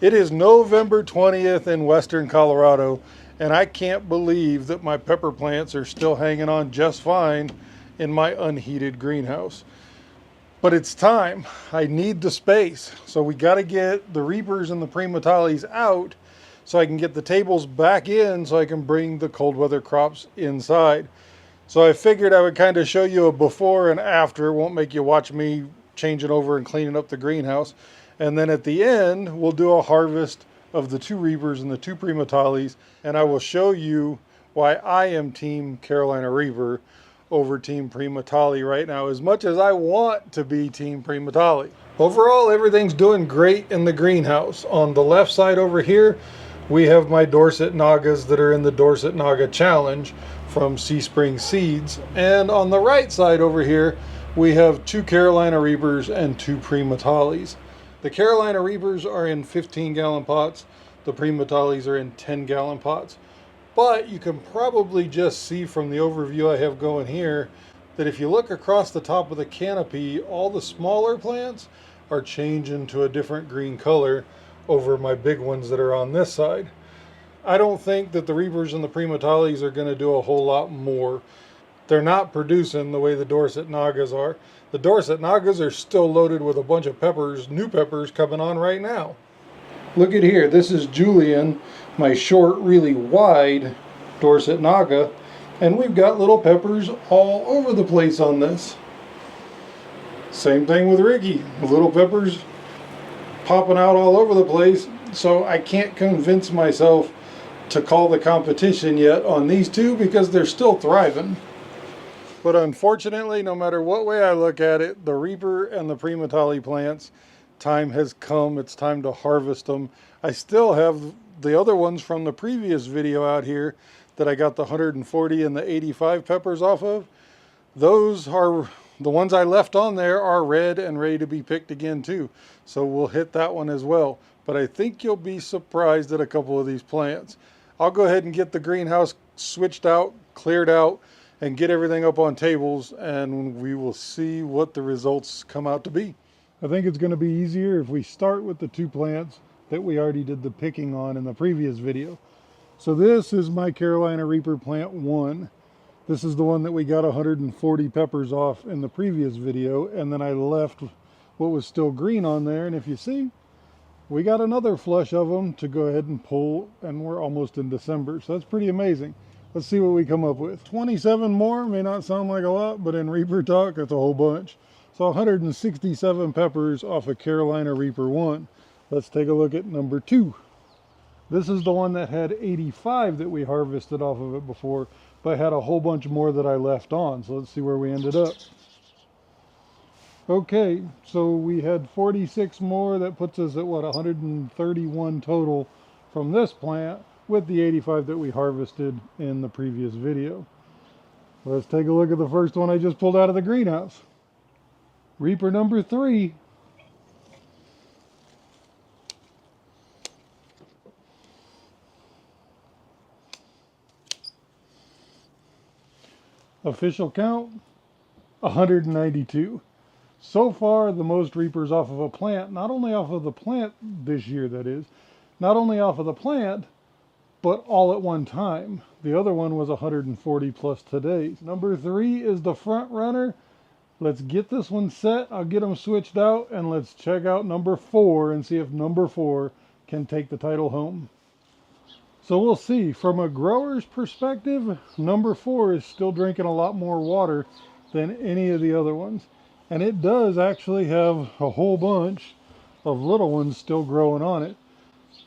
It is November 20th in western Colorado, and I can't believe that my pepper plants are still hanging on just fine in my unheated greenhouse. But it's time. I need the space. So we got to get the Reapers and the Primatalis out so I can get the tables back in so I can bring the cold weather crops inside. So I figured I would kind of show you a before and after. It won't make you watch me changing over and cleaning up the greenhouse. And then at the end, we'll do a harvest of the 2 Reapers and the 2 Primatalis. And I will show you why I am Team Carolina Reaper over Team Primotalii right now, as much as I want to be Team Primotalii. Overall, everything's doing great in the greenhouse. On the left side over here, we have my Dorset Nagas that are in the Dorset Naga Challenge from Sea Spring Seeds. And on the right side over here, we have 2 Carolina Reapers and 2 Primatalis. The Carolina Reapers are in 15-gallon pots. The Primatalis are in 10-gallon pots. But you can probably just see from the overview I have going here that if you look across the top of the canopy, all the smaller plants are changing to a different green color over my big ones that are on this side. I don't think that the Reapers and the Primatalis are going to do a whole lot more. They're not producing the way the Dorset Nagas are. The Dorset Nagas are still loaded with a bunch of peppers, new peppers coming on right now. Look at here, this is Julian, my short, really wide Dorset Naga, and we've got little peppers all over the place on this. Same thing with Ricky, little peppers popping out all over the place, so I can't convince myself to call the competition yet on these 2 because they're still thriving. But unfortunately, no matter what way I look at it, the Reaper and the Primotalii plants, time has come. It's time to harvest them. I still have the other ones from the previous video out here that I got the 140 and the 85 peppers off of. Those are the ones I left on there are red and ready to be picked again too. So we'll hit that one as well. But I think you'll be surprised at a couple of these plants. I'll go ahead and get the greenhouse switched out, cleared out, and get everything up on tables, and we will see what the results come out to be. I think it's going to be easier if we start with the 2 plants that we already did the picking on in the previous video. So this is my Carolina Reaper plant 1. This is the one that we got 140 peppers off in the previous video, and then I left what was still green on there, and if you see, we got another flush of them to go ahead and pull, and we're almost in December, so that's pretty amazing. Let's see what we come up with. 27 more may not sound like a lot, but in Reaper talk, that's a whole bunch. So 167 peppers off of Carolina Reaper 1. Let's take a look at number 2. This is the one that had 85 that we harvested off of it before, but had a whole bunch more that I left on. So let's see where we ended up. Okay, so we had 46 more. That puts us at what, 131 total from this plant, with the 85 that we harvested in the previous video. Let's take a look at the first one I just pulled out of the greenhouse. Reaper number 3. Official count, 192. So far, the most Reapers off of a plant, not only off of the plant this year that is, not only off of the plant, but all at one time. The other one was 140 plus today's. Number 3 is the front runner. Let's get this one set. I'll get them switched out, and let's check out number 4 and see if number 4 can take the title home. So we'll see. From a grower's perspective, number 4 is still drinking a lot more water than any of the other ones. And it does actually have a whole bunch of little ones still growing on it.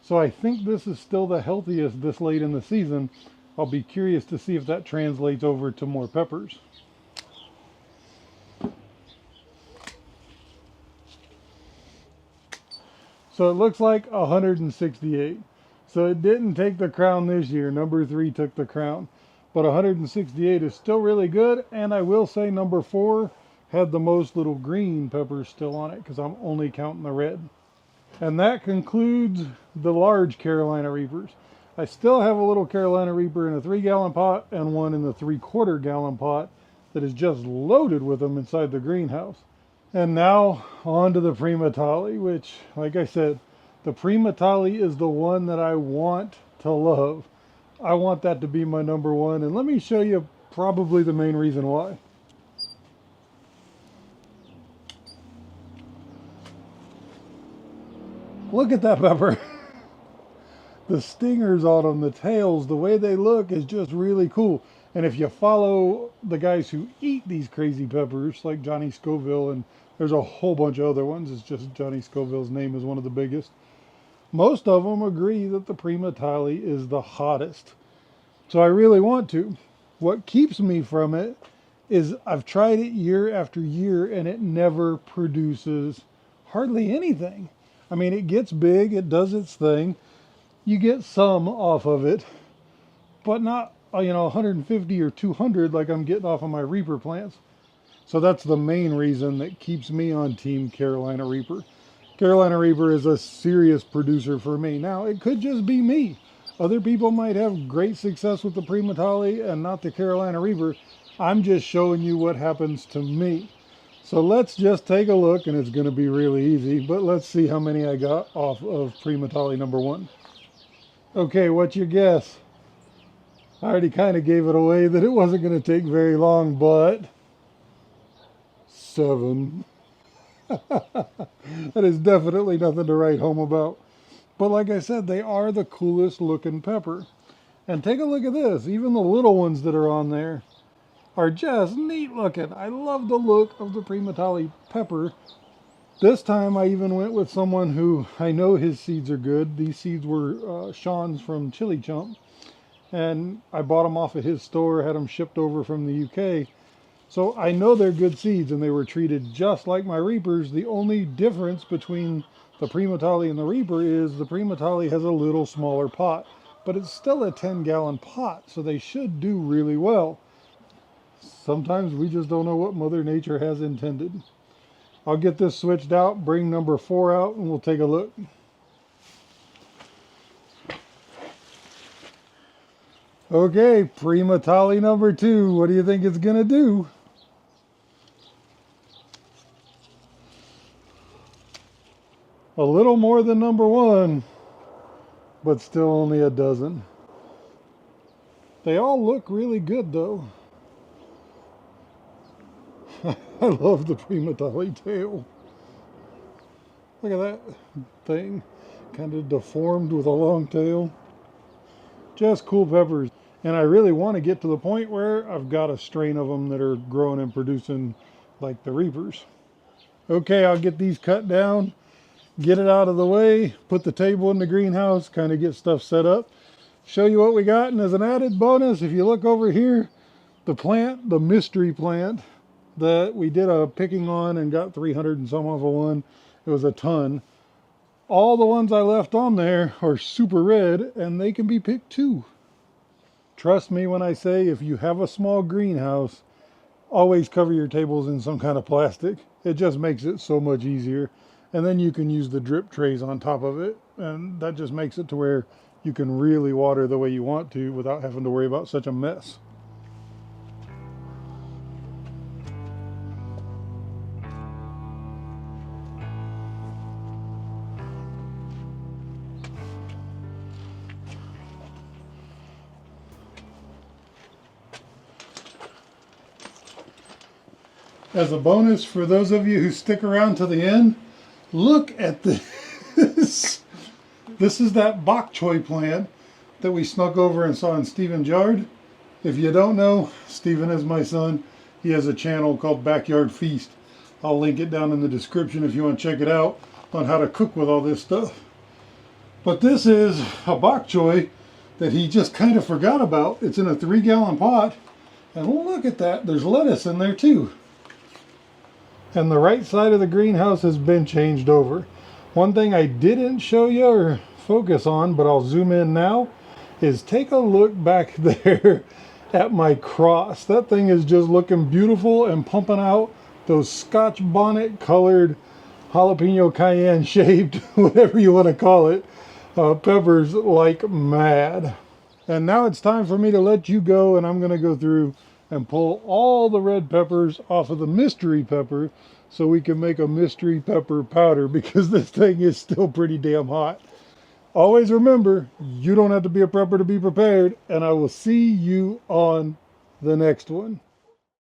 So I think this is still the healthiest this late in the season. I'll be curious to see if that translates over to more peppers. So it looks like 168. So it didn't take the crown this year. Number 3 took the crown. But 168 is still really good. And I will say number 4 had the most little green peppers still on it, because I'm only counting the red. And that concludes the large Carolina Reapers. I still have a little Carolina Reaper in a 3-gallon pot and one in the 3/4-gallon pot that is just loaded with them inside the greenhouse. And now on to the Primotalii, which, like I said, The Primotalii is the one that I want to love. I want that to be my number one, and let me show you probably the main reason why. Look at that pepper. The stingers on them, the tails, the way they look is just really cool. And if you follow the guys who eat these crazy peppers, like Johnny Scoville, and there's a whole bunch of other ones, it's just Johnny Scoville's name is one of the biggest. Most of them agree that the Primotalii is the hottest. So I really want to. What keeps me from it is I've tried it year after year and it never produces hardly anything. I mean, it gets big, it does its thing. You get some off of it, but not, 150 or 200 like I'm getting off of my Reaper plants. So that's the main reason that keeps me on Team Carolina Reaper. Carolina Reaper is a serious producer for me. Now, it could just be me. Other people might have great success with the Primotalii and not the Carolina Reaper. I'm just showing you what happens to me. So let's just take a look, and it's going to be really easy, but let's see how many I got off of Primotalii number one. Okay, what's your guess? I already kind of gave it away that it wasn't going to take very long, but 7. That is definitely nothing to write home about. But like I said, they are the coolest looking pepper. And take a look at this. Even the little ones that are on there are just neat looking. I love the look of the Primotalii pepper. This time I even went with someone who I know his seeds are good. These seeds were Sean's from Chili Chump. And I bought them off at his store, had them shipped over from the UK. So I know they're good seeds and they were treated just like my Reapers. The only difference between the Primotalii and the Reaper is the Primotalii has a little smaller pot. But it's still a 10-gallon pot, so they should do really well. Sometimes we just don't know what Mother Nature has intended. I'll get this switched out, bring number 4 out, and we'll take a look. Okay, Primotalii number 2. What do you think it's going to do? A little more than number 1, but still only a dozen. They all look really good, though. I love the Primotalii tail. Look at that thing, kind of deformed with a long tail. Just cool peppers. And I really want to get to the point where I've got a strain of them that are growing and producing like the Reapers. Okay, I'll get these cut down, get it out of the way, put the table in the greenhouse, kind of get stuff set up, show you what we got. And as an added bonus, if you look over here, the plant, the mystery plant that we did a picking on and got 300 and some off of one, it was a ton. All the ones I left on there are super red and they can be picked too. Trust me when I say if you have a small greenhouse, always cover your tables in some kind of plastic. It just makes it so much easier. And then you can use the drip trays on top of it. And that just makes it to where you can really water the way you want to without having to worry about such a mess. As a bonus for those of you who stick around to the end, look at this. This is that bok choy plant that we snuck over and saw in Stephen's yard. If you don't know, Stephen is my son. He has a channel called Backyard Feast. I'll link it down in the description if you want to check it out on how to cook with all this stuff. But this is a bok choy that he just kind of forgot about. It's in a 3-gallon pot. And look at that, there's lettuce in there too. And the right side of the greenhouse has been changed over. One thing I didn't show you or focus on, but I'll zoom in now, is take a look back there at my cross. That thing is just looking beautiful and pumping out those Scotch bonnet colored, jalapeno cayenne shaped, whatever you want to call it, peppers like mad. And now it's time for me to let you go, and I'm going to go through and pull all the red peppers off of the mystery pepper so we can make a mystery pepper powder, because this thing is still pretty damn hot. Always remember, you don't have to be a prepper to be prepared, and I will see you on the next one.